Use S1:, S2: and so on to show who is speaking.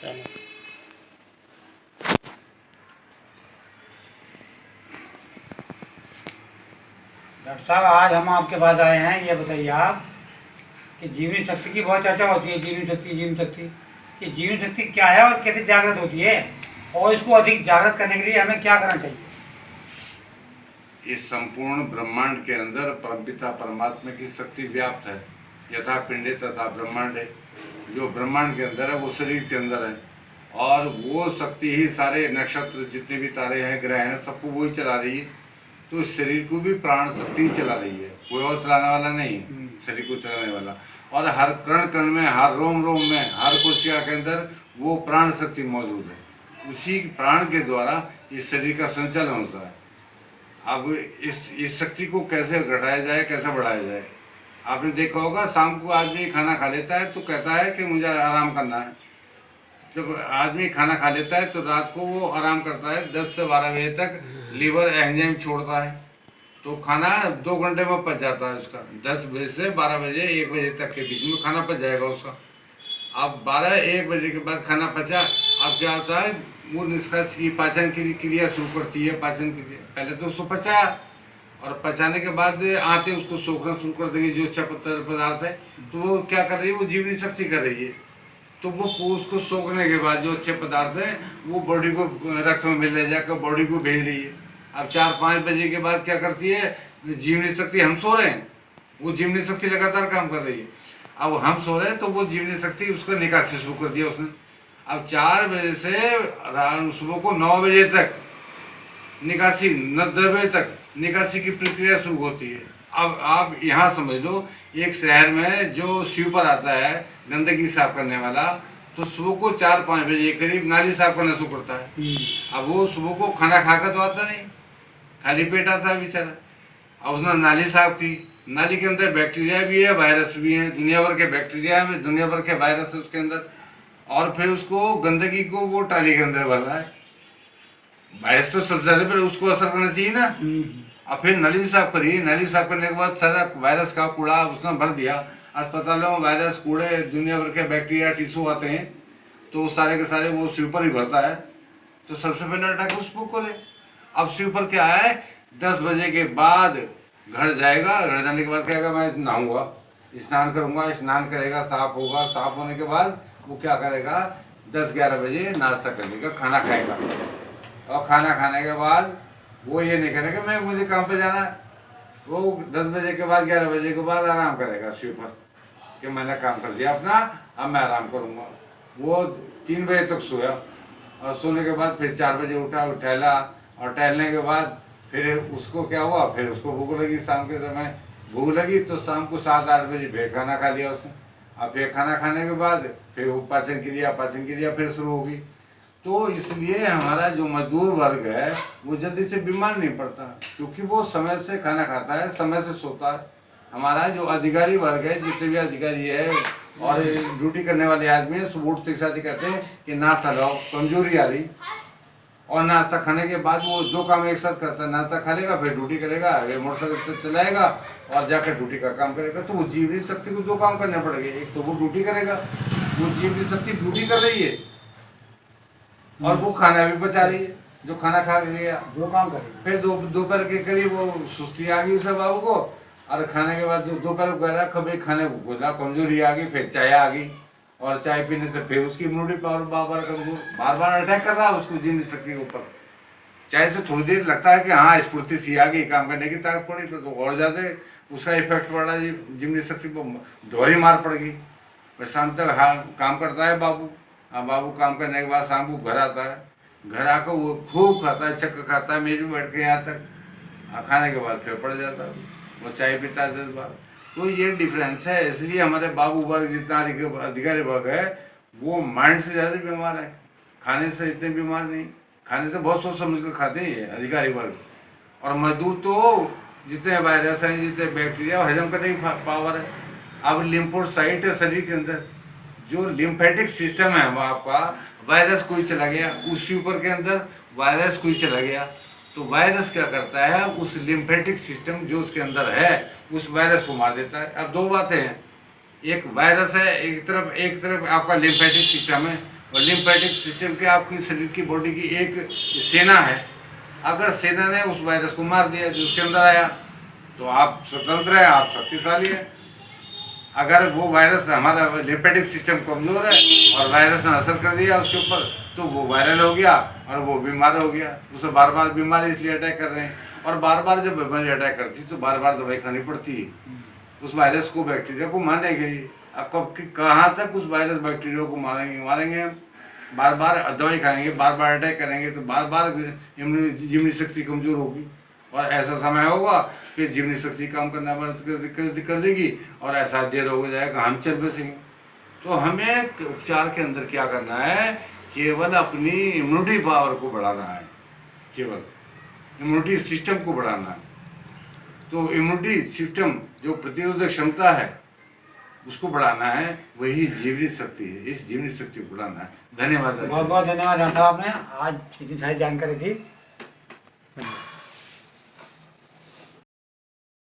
S1: चलो।
S2: डॉक्टर साहब, आज हम आपके पास आए हैं। ये बताइए आप कि जीवनी शक्ति की बहुत चर्चा होती है। जीवनी शक्ति कि जीवनी शक्ति क्या है और कैसे जागृत होती है, और इसको अधिक जागृत करने के लिए हमें क्या करना चाहिए?
S3: इस संपूर्ण ब्रह्मांड के अंदर परमपिता परमात्मा की शक्ति व्याप्त है। यथा पिंडे तथा ब्रह्मांड है। जो ब्रह्मांड के अंदर है वो शरीर के अंदर है, और वो शक्ति ही सारे नक्षत्र जितने भी तारे हैं, ग्रह हैं, सबको वही चला रही है। तो इस शरीर को भी प्राण शक्ति ही चला रही है, कोई और चलाने वाला नहीं है शरीर को चलाने वाला। और हर कण कण में, हर रोम रोम में, हर कोशिका के अंदर वो प्राण शक्ति मौजूद है। उसी प्राण के द्वारा इस शरीर का संचालन होता है। अब इस शक्ति को कैसे घटाया जाए, कैसे बढ़ाया जाए? आपने देखा होगा, शाम को आदमी खाना खा लेता है तो कहता है कि मुझे आराम करना है। जब आदमी खाना खा लेता है तो रात को वो आराम करता है, 10 से 12 बजे तक लीवर एंजाइम छोड़ता है, तो खाना 2 घंटे में पच जाता है उसका। 10 बजे से 12 बजे 1 बजे तक के बीच में खाना पच जाएगा उसका। अब 12-1 बजे के बाद खाना पचा, अब क्या होता है, वो निष्कर्ष की पाचन की क्रिया शुरू करती है। पाचन क्रिया पहले तो उसको पचाया, और पचाने के बाद आते उसको सोखना शुरू कर देंगे जो अच्छा पदार्थ है। तो वो क्या कर रही है, वो जीवनी शक्ति कर रही है। तो वो उसको सोखने के बाद जो अच्छे पदार्थ है वो बॉडी को, रक्त में मिलने जाकर बॉडी को भेज रही है। अब 4-5 बजे के बाद क्या करती है जीवनी शक्ति, हम सो रहे हैं, वो जीवनी शक्ति लगातार काम कर रही है। अब हम सो रहे हैं तो वो जीवनी शक्ति उसका निकासी शुरू कर दिया उसने। अब 4 बजे से सुबह को 9 बजे तक निकासी, 10 बजे तक निकासी की प्रक्रिया शुरू होती है। अब आप यहाँ समझ लो, एक शहर में जो स्वीपर आता है गंदगी साफ करने वाला, तो सुबह को 4-5 बजे करीब नाली साफ करना शुरू करता है। अब वो सुबह को खाना खाकर तो आता नहीं, खाली पेट आता है बेचारा। अब उसने नाली साफ की, नाली के अंदर बैक्टीरिया भी है, वायरस भी है, दुनिया भर के बैक्टीरिया है, दुनिया भर के वायरस है उसके अंदर। और फिर उसको गंदगी को वो टाली के अंदर भर रहा है। वायरस तो सबसे ज्यादा पर उसको असर करना चाहिए ना। अब फिर नली भी साफ करी, नली साफ करने के बाद सारा वायरस का कूड़ा उसने भर दिया। अस्पतालों में वायरस, कूड़े, दुनिया भर के बैक्टीरिया, टिश्यू आते हैं, तो सारे के सारे वो स्वीपर ही भरता है। तो सबसे पहले अटैक उस पर करे। अब स्वीपर क्या है, 10 बजे के बाद घर जाएगा, घर जाने के बाद कहेगा मैं नहाऊंगा, स्नान करूंगा, स्नान करेगा, साफ होगा, साफ होने के बाद वो क्या करेगा, 10-11 बजे नाश्ता कर लेगा, खाना खाएगा। और खाना खाने के बाद वो ये नहीं करेगा मैं मुझे काम पे जाना है, वो 10 बजे के बाद 11 बजे के बाद आराम करेगा स्वीपर, कि मैंने काम कर दिया अपना, अब मैं आराम करूंगा। वो 3 बजे तक सोया, और सोने के बाद फिर 4 बजे उठा, टहला, और टहलने के बाद फिर उसको क्या हुआ, फिर उसको भूख लगी, शाम के समय भूख लगी, तो शाम को 7-8 बजे फिर खाना खा लिया उसने। अब फिर खाना खाने के बाद फिर वो पाचन क्रिया फिर शुरू होगी। तो इसलिए हमारा जो मजदूर वर्ग है वो जल्दी से बीमार नहीं पड़ता, क्योंकि वो समय से खाना खाता है, समय से सोता है। हमारा जो अधिकारी वर्ग है, जितने भी अधिकारी है और ड्यूटी करने वाले आदमी है, सुबह उठते के साथ ही कहते हैं कि नाश्ता लाओ, कमजोरी आ रही। और नाश्ता खाने के बाद वो 2 काम एक साथ करता है, नाश्ता खा लेगा, फिर ड्यूटी करेगा, मोटरसाइकिल से चलाएगा और जाकर ड्यूटी का काम करेगा। तो वो जीवनी शक्ति को 2 काम करने पड़ेंगे। एक तो वो ड्यूटी करेगा, वो जीवनी शक्ति ड्यूटी कर रही है, और वो खाना भी पचा रही है, जो खाना खा गया
S2: 2 काम करें।
S3: फिर दोपहर के करीब वो सुस्ती आ गई उसे बाबू को, और खाने के बाद दोपहर को कह रहा कभी खाने को बोला, कमजोरी आ गई, फिर चाय आ गई, और चाय पीने से फिर उसकी इम्यूनिटी पावर बार कमजोर, बार अटैक कर रहा है उसको जीवनी शक्ति के ऊपर। चाय से थोड़ी देर लगता है कि हाँ स्फूर्ति सी आ गई, काम करने की ताकत पड़ी, तो और ज़्यादा उसका इफेक्ट पड़ा, जीवनी शक्ति को दोहरी मार पड़ गई। फिर शाम तक हाँ काम करता है बाबू। हाँ, बाबू काम करने के बाद शाम को घर आता है, घर आकर वो खूब खाता है, चक्कर खाता है, मेज में बैठ के यहाँ तक, खाने के बाद फिर पड़ जाता है, वो चाय पीता है 10 बार। तो ये डिफरेंस है। इसलिए हमारे बाबू वर्ग जितना अधिकारी वर्ग है वो माइंड से ज़्यादा बीमार है, खाने से इतने बीमार नहीं। खाने से बहुत सोच समझ कर खाते हैं ये अधिकारी वर्ग। और मजदूर तो जितने वायरस हैं, जितने बैक्टीरिया, हजम करने की पावर है। अब लिम्फोसाइट है शरीर के अंदर, जो लिम्फेटिक सिस्टम है वो आपका, वायरस कोई चला गया उस ऊपर के अंदर, वायरस कोई चला गया तो वायरस क्या करता है, उस लिम्फेटिक सिस्टम जो उसके अंदर है उस वायरस को मार देता है। अब 2 बातें हैं, एक वायरस है, एक तरफ आपका लिम्फेटिक सिस्टम है, और लिम्फेटिक सिस्टम की आपकी शरीर की बॉडी की एक सेना है। अगर सेना ने उस वायरस को मार दिया जो उसके अंदर आया तो आप स्वतंत्र हैं, आप शक्तिशाली हैं। अगर वो वायरस, हमारा लिम्फेटिक सिस्टम कमज़ोर है और वायरस ने असर कर दिया उसके ऊपर, तो वो वायरल हो गया और वो बीमार हो गया। उसे बार बार बीमारी इसलिए अटैक कर रहे हैं, और बार बार जब बीमारी अटैक करती है तो बार बार दवाई खानी पड़ती है उस वायरस को, बैक्टीरिया को मारने के लिए। अब कब कहाँ तक उस वायरस बैक्टीरिया को मारेंगे हम? बार बार दवाई खाएंगे, बार बार अटैक करेंगे तो बार बार इम्यूनिटी शक्ति कमज़ोर होगी, और ऐसा समय होगा कि जीवनी शक्ति काम करना बंद कर देगी, और ऐसा देर हो जाएगा हम चल बसेंगे। तो हमें उपचार के अंदर क्या करना है? केवल अपनी इम्यूनिटी पावर को बढ़ाना है, केवल इम्यूनिटी सिस्टम को बढ़ाना है। तो इम्यूनिटी सिस्टम जो प्रतिरोधक क्षमता है उसको बढ़ाना है, वही जीवनी शक्ति है। इस जीवनी शक्ति को बढ़ाना है। धन्यवाद।
S2: बहुत बहुत धन्यवाद डॉक्टर साहब, आपने आज इतनी सारी जानकारी दी।